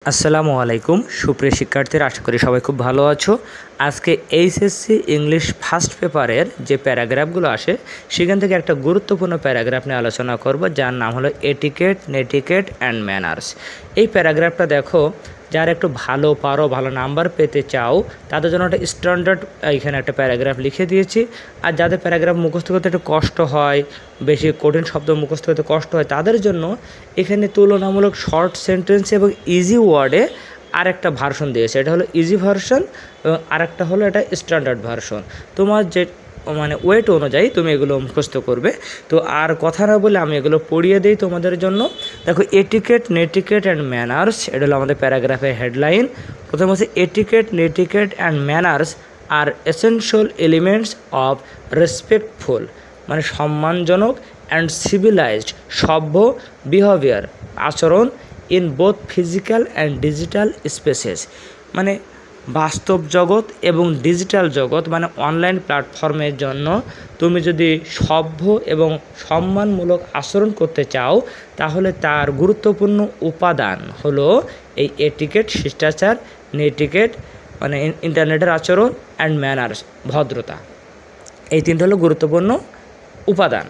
আসসালামু আলাইকুম সুপ্রিয় শিক্ষার্থীরা, আশা করি সবাই খুব ভালো আছো। আজকে এইচএসসি ইংলিশ ফার্স্ট পেপারের যে প্যারাগ্রাফগুলো আসে সেখান থেকে একটা গুরুত্বপূর্ণ প্যারাগ্রাফ নিয়ে আলোচনা করব, যার নাম হলো এটিকেট, নেটিকেট অ্যান্ড ম্যানার্স। এই প্যারাগ্রাফটা দেখো, যারা একটু ভালো পারো, ভালো নাম্বার পেতে চাও, তাদের জন্য একটা স্ট্যান্ডার্ড এখানে একটা প্যারাগ্রাফ লিখে দিয়েছি। আর যাদের প্যারাগ্রাফ মুখস্থ করতে একটু কষ্ট হয়, বেশি কঠিন শব্দ মুখস্থ করতে কষ্ট হয়, তাদের জন্য এখানে তুলনামূলক শর্ট সেন্টেন্স এবং ইজি ওয়ার্ডে আরেকটা ভার্সন দিয়েছে। এটা হলো ইজি ভার্সন এবং আরেকটা হলো এটা স্ট্যান্ডার্ড ভার্সন। তোমার যে ওয়েট অনুযায়ী তুমি এগুলো মুখস্থ করবে। তো আর কথা না বলে আমি এগুলো পড়িয়ে দিই তোমাদের জন্য। দেখো, এটিকেট, নেটিকেট অ্যান্ড ম্যানার্স, এটা হলো আমাদের প্যারাগ্রাফের হেডলাইন। প্রথমে হচ্ছে etiquette, netiquette and manners are essential elements of respectful, সম্মানজনক অ্যান্ড সিভিলাইজড সভ্য বিহেভিয়ার, আচরণ in both physical and digital spaces. বাস্তব জগৎ এবং ডিজিটাল জগৎ অনলাইন প্ল্যাটফর্মের জন্য তুমি যদি সভ্য এবং সম্মানমূলক আচরণ করতে চাও, তাহলে তার গুরুত্বপূর্ণ উপাদান হলো এই এটিকেট, শিষ্টাচার, নেটিকেট ইন্টারনেটের আচরণ, অ্যান্ড ম্যানার্স, ভদ্রতা। এই তিনটা হলো গুরুত্বপূর্ণ উপাদান।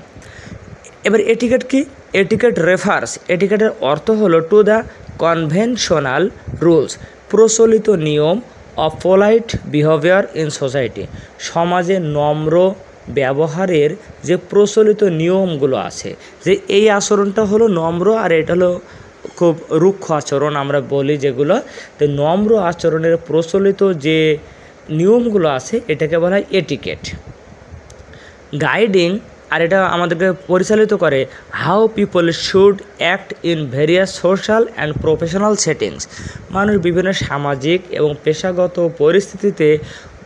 এবার এটিকেট কি? এটিকেট রেফার্স, এটিকেটের অর্থ হলো টু দ্য কনভেনশনাল রুলস, প্রচলিত নিয়ম of polite behaviour in society, সমাজে নম্র ব্যবহারের যে প্রচলিত নিয়মগুলো আছে, যে এই আচরণটা হলো নম্র আর এটা হলো খুব রুক্ষ আচরণ আমরা বলি যেগুলো। তো নম্র আচরণের প্রচলিত যে নিয়মগুলো আছে এটাকে বলা হয় এটিকেট। গাইডিং, আর এটা আমাদেরকে পরিচালিত করে how people should act in various social and professional settings, মানুষ বিভিন্ন সামাজিক এবং পেশাগত পরিস্থিতিতে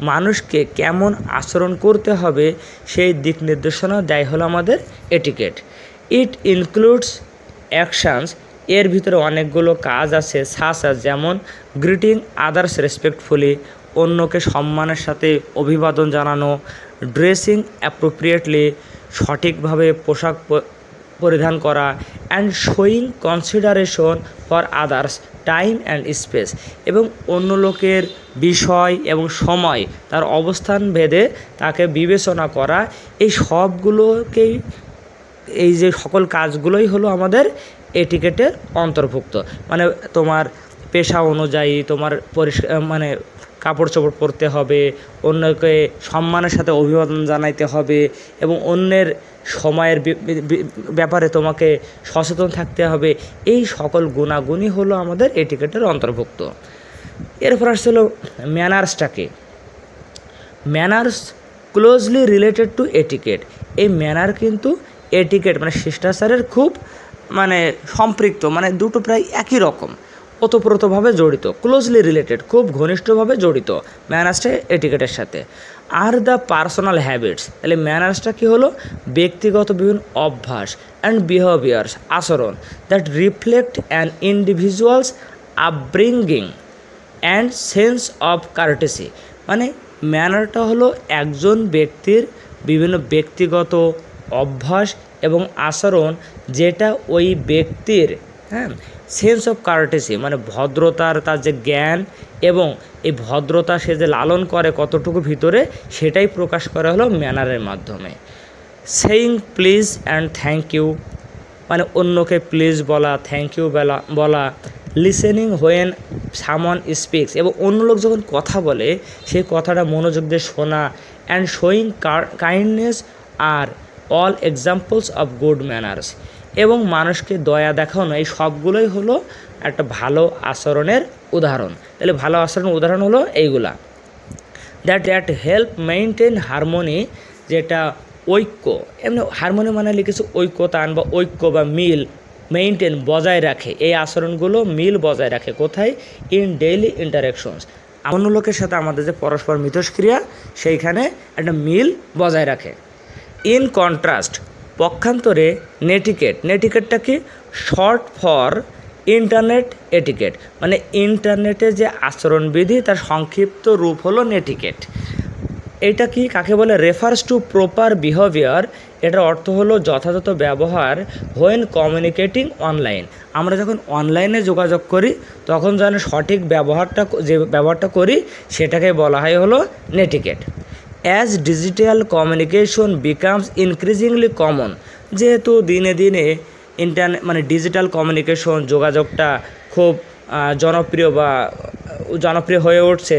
মানুষকে কেমন আচরণ করতে হবে সেই দিক নির্দেশনা দেয় হলো আমাদের এটিকেট। ইট ইনক্লুডস অ্যাকশানস, এর ভিতরে অনেকগুলো কাজ আছে, যেমন গ্রিটিং আদার্স রেসপেক্টফুলি, অন্যকে সম্মানের সাথে অভিবাদন জানানো, ড্রেসিং অ্যাপ্রোপ্রিয়েটলি, সঠিকভাবে পোশাক পরিধান করা, and showing consideration for others time and space, এবং অন্য লোকের বিষয় এবং সময় তার অবস্থান ভেদে তাকে বিবেচনা করা। এই সবগুলোকেই, এই যে সকল কাজগুলোই হলো আমাদের এটিকেটের অন্তর্ভুক্ত। তোমার পেশা অনুযায়ী তোমার কাপড় চোপড় পরতে হবে, অন্যকে সম্মানের সাথে অভিবাদন জানাইতে হবে, এবং অন্যের সময়ের ব্যাপারে তোমাকে সচেতন থাকতে হবে। এই সকল গুণাগুণই হলো আমাদের এটিকেটের অন্তর্ভুক্ত। এরপর আসছিল ম্যানার্সটাকে। Manners closely related to etiquette. এই ম্যানার কিন্তু এটিকেট শিষ্টাচারের খুব সম্পৃক্ত, দুটো প্রায় একই রকম, ওতপ্রোতভাবে জড়িত, ক্লোজলি রিলেটেড, খুব ঘনিষ্ঠভাবে জড়িত ম্যানার্সটা এটিকেটের সাথে। আর দ্য পার্সোনাল হ্যাবিটস, তাহলে ম্যানার্সটা কী হলো? ব্যক্তিগত বিভিন্ন অভ্যাস অ্যান্ড বিহেভিয়ার্স, আচরণ, that reflect an individual's upbringing and sense of courtesy. ম্যানারটা হলো একজন ব্যক্তির বিভিন্ন ব্যক্তিগত অভ্যাস এবং আচরণ, যেটা ওই ব্যক্তির সেন্স অফ কার্টেসি ভদ্রতার তার যে জ্ঞান এবং এই ভদ্রতা সে যে লালন করে কতটুকু ভিতরে, সেটাই প্রকাশ করা হলো ম্যানারের মাধ্যমে। Saying please and thank you, অন্যকে প্লিজ বলা, থ্যাংক ইউ বলা। লিসেনিং হোয়েন সামওয়ান স্পিক্স, এবং অন্য লোক যখন কথা বলে সেই কথাটা মনোযোগ দিয়ে শোনা। And showing kindness are all examples of good manners, এবং মানুষকে দয়া দেখানো। এই সবগুলোই হলো একটা ভালো আচরণের উদাহরণ। তাহলে ভালো আচরণের উদাহরণ হলো এইগুলা। দ্যাট হেল্প মেনটেন হারমোনি, যেটা ঐক্য, হারমোনি লিখেছে ঐক্যতান বা ঐক্য বা মিল, মেনটেন বজায় রাখে। এই আচরণগুলো মিল বজায় রাখে কোথায়? ইন ডেইলি ইন্টারাকশনস, অন্য লোকের সাথে আমাদের যে পরস্পর মিথস্ক্রিয়া, সেইখানে একটা মিল বজায় রাখে। ইন কন্ট্রাস্ট, পক্ষান্তরে নেটিকেট, নেটিকেটটা কি? শর্ট ফর ইন্টারনেট এটিকেট, ইন্টারনেটে যে আচরণবিধি তার সংক্ষিপ্ত রূপ হলো নেটিকেট। এটা কি কাকে বলে? Refers to proper behaviour. এটার অর্থ হলো যথাযথ ব্যবহার হোয়েন কমিউনিকেটিং অনলাইন। আমরা যখন অনলাইনে যোগাযোগ করি তখন যেন সঠিক ব্যবহারটা করি সেটাকে বলা হয় হলো netiquette. As digital communication becomes increasingly common, যেহেতু দিনে দিনে ডিজিটাল কমিউনিকেশন যোগাযোগটা খুব জনপ্রিয় হয়ে উঠছে,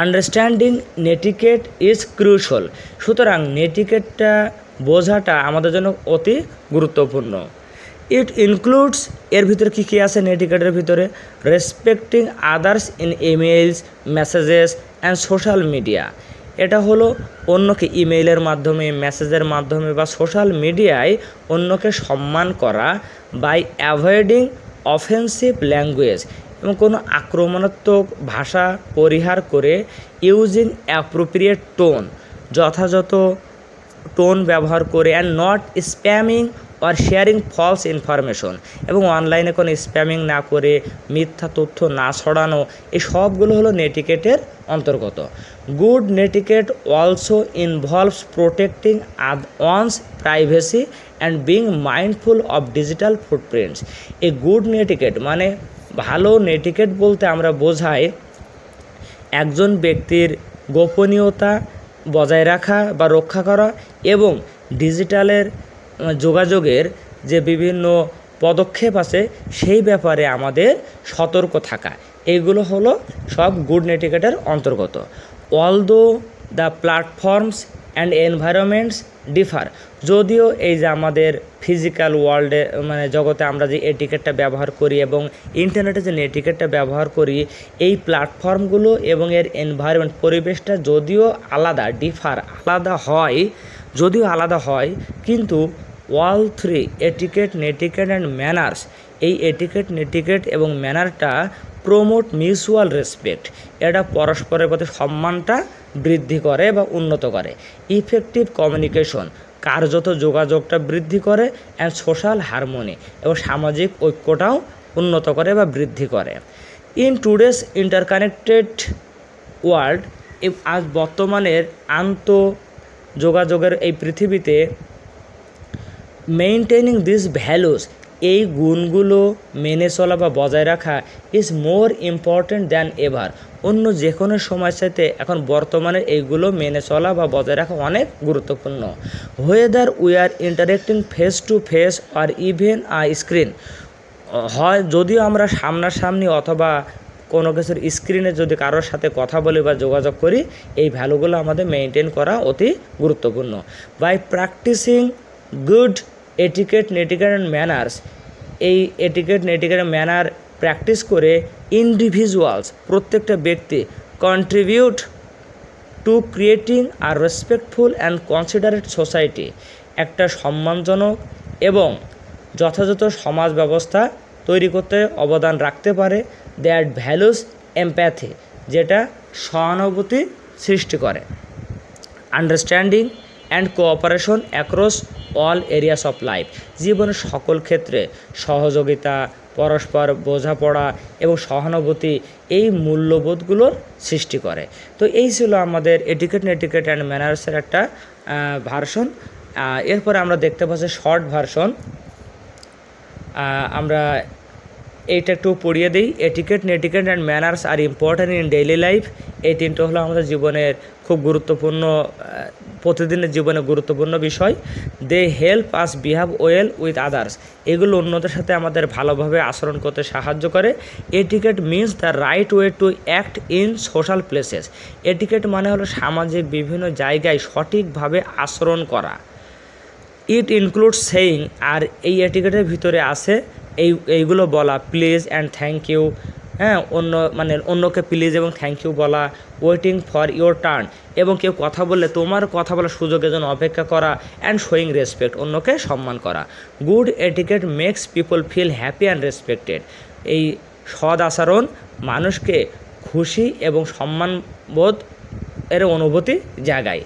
আন্ডারস্ট্যান্ডিং নেটিকেট ইজ ক্রুশাল। সুতরাং নেটিকেটটা বোঝাটা আমাদের জন্য অতি গুরুত্বপূর্ণ। ইট ইনক্লুডস, এর ভিতরে কী কী আছে নেটিকেটের ভিতরে? Respecting others in emails, messages and social media. এটা হলো অন্যকে ইমেইলের মাধ্যমে, মেসেজের মাধ্যমে বা সোশ্যাল মিডিয়ায় অন্যকে সম্মান করা, বাই অ্যাভয়েডিং অফেন্সিভ ল্যাঙ্গুয়েজ, এবং কোনো আক্রমণাত্মক ভাষা পরিহার করে, ইউজিং অ্যাপ্রোপ্রিয়েট টোন, যথাযথ টোন ব্যবহার করে, and not spamming or sharing false information, এবং অনলাইনে কোনো স্প্যামিং না করে মিথ্যা তথ্য না ছড়ানো, এই সবগুলো হলো নেটিকেটের অন্তর্গত। Good netiquette also involves protecting one's privacy and being mindful of digital footprints. এই গুড নেটিকেট মানে ভালো নেটিকেট বলতে আমরা বোঝাই একজন ব্যক্তির গোপনীয়তা বজায় রাখা বা রক্ষা করা, এবং ডিজিটালের যোগাযোগের যে বিভিন্ন পদক্ষেপ আছে সেই ব্যাপারে আমাদের সতর্ক থাকা, এইগুলো হলো সব গুড নেটিকেটের অন্তর্গত। Although the platforms and environments differ, যদিও এই যে আমাদের ফিজিক্যাল ওয়ার্ল্ডে জগতে আমরা যে এটিকেটটা ব্যবহার করি এবং ইন্টারনেটে যে নেটিকেটটা ব্যবহার করি, এই প্ল্যাটফর্মগুলো এবং এর এনভায়রনমেন্ট পরিবেশটা যদিও আলাদা হয়, কিন্তু all three etiquette, netiquette and manners, এই এটিকেট, নেটিকেট এবং ম্যানারটা প্রমোট মিউচুয়াল রেসপেক্ট, এটা পরস্পরের প্রতি সম্মানটা বৃদ্ধি করে বা উন্নত করে। ইফেক্টিভ কমিউনিকেশন, কার্যত যোগাযোগটা বৃদ্ধি করে, অ্যান্ড সোশ্যাল হারমোনি, এবং সামাজিক ঐক্যটাও উন্নত করে বা বৃদ্ধি করে। ইন টুডেস ইন্টারকানেক্টেড ওয়ার্ল্ড, আজ বর্তমানের যোগাযোগের এই পৃথিবীতে মেইনটেনিং দিস ভ্যালুস, এই গুণগুলো মেনে চলা বা বজায় রাখা is more important than ever, অন্য যে কোনো সময়ের সাথে এখন বর্তমানে এইগুলো মেনে চলা বা বজায় রাখা অনেক গুরুত্বপূর্ণ। Whether we are interacting face to face or even screen, হয় যদিও আমরা সামনাসামনি অথবা কোনো কিছুর স্ক্রিনে যদি কারোর সাথে কথা বলি বা যোগাযোগ করি, এই ভ্যালুগুলো আমাদের মেনটেন করা অতি গুরুত্বপূর্ণ। By practising good etiquette, netiquette and manners, এই etiquette, netiquette and manner practice করে ইন্ডিভিজুয়ালস, প্রত্যেকটা ব্যক্তি contribute to creating a respectful and considerate society, একটা সম্মানজনক এবং যথাযথ সমাজ ব্যবস্থা তৈরি করতে অবদান রাখতে পারে। দ্যাট ভ্যালুস এমপ্যাথি, যেটা সহানুভূতি সৃষ্টি করে। Understanding and cooperation across all areas of life, জীবনের সকল ক্ষেত্রে সহযোগিতা, পরস্পর বোঝাপড়া এবং সহানুভূতি, এই মূল্যবোধগুলোর সৃষ্টি করে। তো এই ছিল আমাদের এটিকেট, নেটিকেট অ্যান্ড ম্যানার্সের একটা ভার্সন। এরপরে আমরা দেখতে পাচ্ছি শর্ট ভার্সন, আমরা এইটা একটু পড়িয়ে দিই। Etiquette, netiquette and manners are important in daily life, এই তিনটা হলো আমাদের জীবনের খুব গুরুত্বপূর্ণ, প্রতিদিনের জীবনে গুরুত্বপূর্ণ বিষয়। They help us behave well with others, এগুলো অন্যদের সাথে আমাদের ভালোভাবে আচরণ করতে সাহায্য করে। Etiquette means the right way to act in social places, etiquette মানে হলো সামাজিক বিভিন্ন জায়গায় সঠিকভাবে আচরণ করা। ইট ইনক্লুডস সেইং, আর এই এটিকেটের ভিতরে আছে এইগুলো বলা, প্লিজ অ্যান্ড থ্যাংক ইউ, অন্যকে প্লিজ এবং থ্যাংক ইউ বলা। ওয়েটিং ফর ইউর টার্ন, এবং কেউ কথা বললে তোমার কথা বলার সুযোগের জন্য অপেক্ষা করা। অ্যান্ড শোয়িং রেসপেক্ট, অন্যকে সম্মান করা। Good etiquette makes people feel happy and respected, এই সদ আচরণ মানুষকে খুশি এবং সম্মানবোধ এর অনুভূতি জাগায়।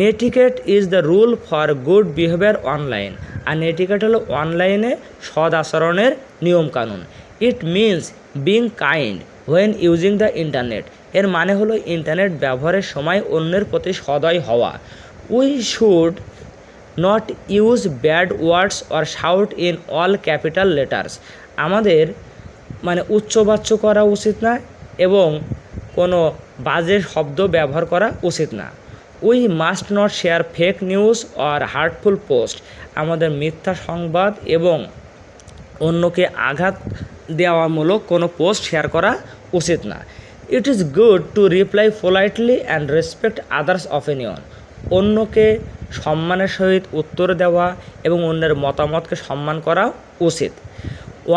Netiquette is the rule for good behaviour online, আর নেটিকেট হলো অনলাইনে সদ আচরণের নিয়মকানুন। It means being kind when using the internet, এর মানে হলো ইন্টারনেট ব্যবহারের সময় অন্যের প্রতি সদয় হওয়া। We should not use bad words or shout in all capital letters. আমাদের মানে উচ্চবাচ্য করা উচিত না এবং কোনো বাজে শব্দ ব্যবহার করা উচিত না। We must not share fake news or heartful post. আমাদের মিথ্যা সংবাদ এবং অন্যকে আঘাত দেওয়ামূলক কোনো পোস্ট শেয়ার করা উচিত না। It is good to reply politely and respect others opinion. অন্যকে সম্মানের সহিত উত্তর দেওয়া এবং অন্যের মতামতকে সম্মান করা উচিত।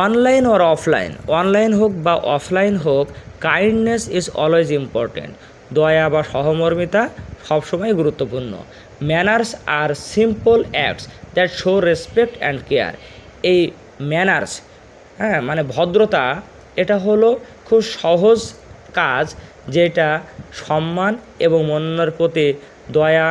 অনলাইন অর অফলাইন, অনলাইন হোক বা অফলাইন হোক, কাইন্ডনেস ইজ অলওয়েজ ইম্পর্টেন্ট। দয়া বা সহমর্মিতা সবসময় গুরুত্বপূর্ণ। Manners are simple acts that show respect and care. এই ম্যানার্স মানে ভদ্রতা, এটা হলো খুব সহজ কাজ যেটা সম্মান এবং অন্যের প্রতি দয়া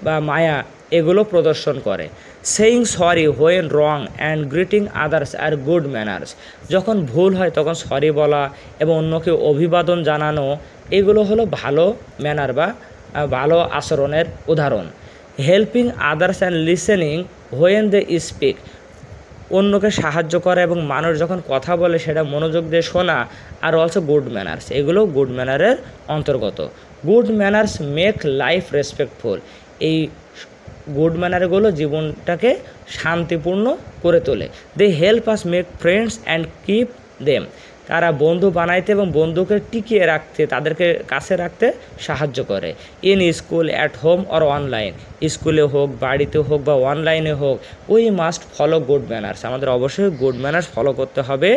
বা মায়া এগুলো প্রদর্শন করে। Saying sorry when wrong and greeting others are good manners. যখন ভুল হয় তখন সরি বলা এবং অন্যকে অভিবাদন জানানো, এগুলো হলো ভালো ম্যানার বা ভালো আচরণের উদাহরণ। Helping others and listening when they speak. অন্যকে সাহায্য করা এবং মানুষ যখন কথা বলে সেটা মনোযোগ দিয়ে শোনা, আর অলসো গুড ম্যানার্স, এগুলো গুড ম্যানারের অন্তর্গত। Good manners make life respectful. এই গুড ম্যানারগুলো জীবনটাকে শান্তিপূর্ণ করে তোলে। They help us make friends and keep them. তারা বন্ধু বানাইতে এবং বন্ধুকে টিকিয়ে রাখতে, তাদেরকে কাছে রাখতে সাহায্য করে। In school, at home or online. স্কুলে হোক, বাড়িতে হোক বা অনলাইনে হোক, we must follow good manners. আমাদের অবশ্যই গুড ম্যানার্স ফলো করতে হবে।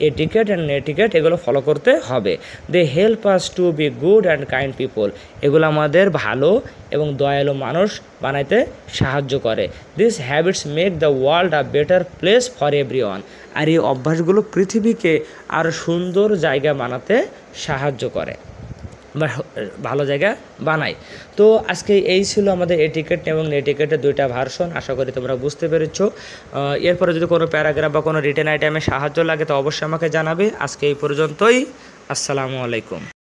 এটিকেট অ্যান্ড নেটিকেট এগুলো ফলো করতে হবে। They help us to be good and kind people. এগুলো আমাদের ভালো এবং দয়ালু মানুষ বানাইতে সাহায্য করে। This habits make the world a better place for everyone. আর এই অভ্যাসগুলো পৃথিবীকে আরও সুন্দর জায়গা বানাতে সাহায্য করে বা ভালো জায়গা বানায়। তো আজকে এই ছিল আমাদের এটিকেট এবং নেটিকেটের দুইটা ভার্সন। আশা করি তোমরা বুঝতে পেরেছো। এরপরে যদি কোনো প্যারাগ্রাফ বা কোনো রিটেন আইটেমে সাহায্য লাগে তো অবশ্যই আমাকে জানাবে। আজকে এই পর্যন্তই। আসসালামু আলাইকুম।